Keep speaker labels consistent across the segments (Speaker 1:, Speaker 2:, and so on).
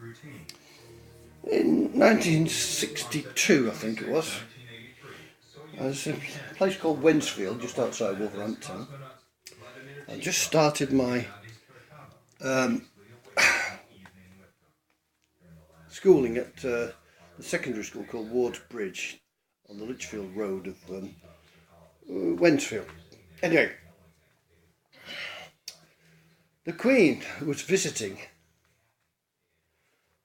Speaker 1: In 1962, I think it was, there's a place called Wensfield, just outside Wolverhampton. I just started my schooling at the secondary school called Ward's Bridge on the Lichfield Road of Wensfield. Anyway, the Queen was visiting,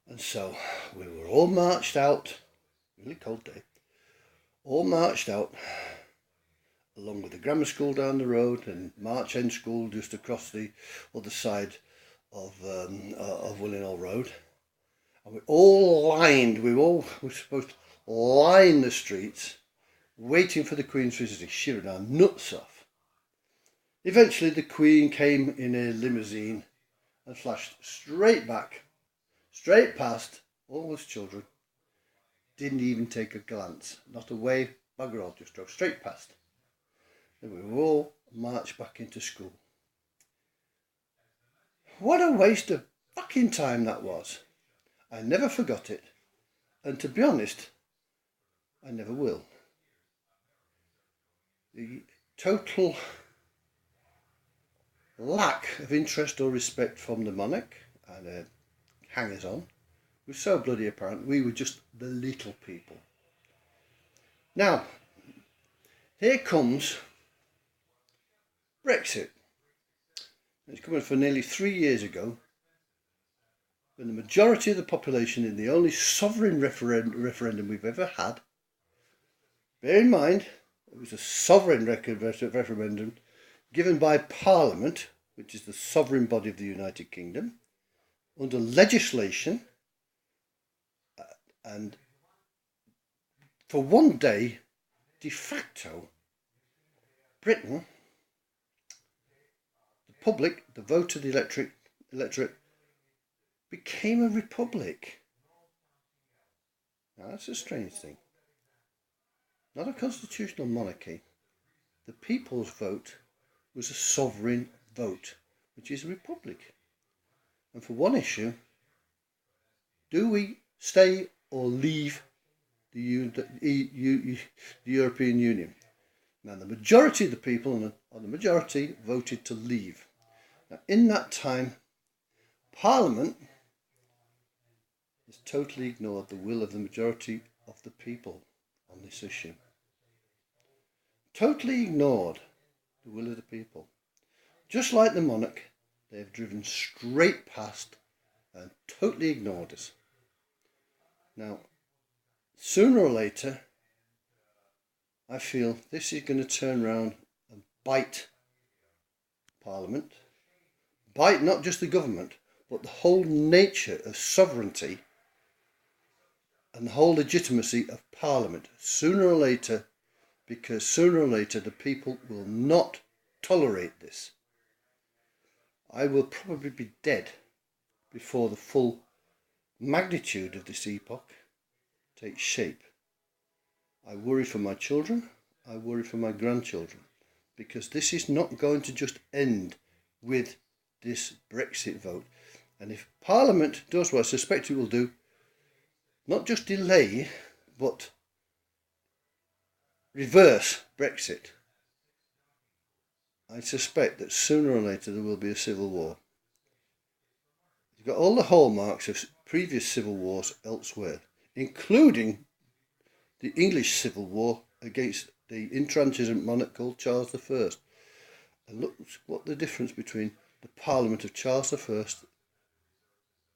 Speaker 1: and so we were all marched out, really cold day, all marched out along with the grammar school down the road and March End School just across the other side of Willenhall Road. And we all lined, we were supposed to line the streets waiting for the Queen's visiting, shivering our nuts off. Eventually the Queen came in a limousine and flashed straight back, straight past all those children, didn't even take a glance, not a wave, bugger all, just drove straight past. And we were all marched back into school. What a waste of fucking time that was. I never forgot it, and to be honest, I never will. The total lack of interest or respect from the monarch and hangers-on was so bloody apparent. We were just the little people. Now, here comes Brexit. It's coming for nearly 3 years ago, when the majority of the population in the only sovereign referendum we've ever had, bear in mind, it was a sovereign referendum given by Parliament, which is the sovereign body of the United Kingdom, under legislation, and for one day, de facto, Britain, the public, the vote of the electorate, became a republic. Now that's a strange thing. Not a constitutional monarchy. The people's vote was a sovereign vote, which is a republic. And for one issue, do we stay or leave the European Union? Now the majority of the people on the majority voted to leave. Now in that time, Parliament has totally ignored the will of the majority of the people on this issue. Totally ignored the will of the people. Just like the monarch, they have driven straight past and totally ignored us. Now, sooner or later, I feel this is going to turn around and bite Parliament, bite not just the government, but the whole nature of sovereignty and the whole legitimacy of Parliament, sooner or later, because sooner or later the people will not tolerate this. I will probably be dead before the full magnitude of this epoch takes shape. I worry for my children, I worry for my grandchildren, because this is not going to just end with this Brexit vote. And if Parliament does what I suspect it will do, not just delay, but reverse Brexit, I suspect that sooner or later there will be a civil war. You've got all the hallmarks of previous civil wars elsewhere, including the English Civil War against the intransigent monarch called Charles I. And look what the difference between the Parliament of Charles I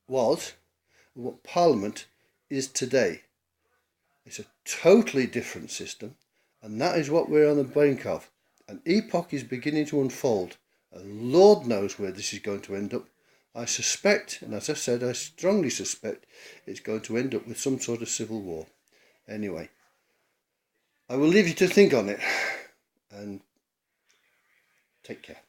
Speaker 1: was and what Parliament is today. It's a totally different system, and that is what we're on the brink of. An epoch is beginning to unfold, and Lord knows where this is going to end up. I suspect, and as I said, I strongly suspect it's going to end up with some sort of civil war. Anyway, I will leave you to think on it, and take care.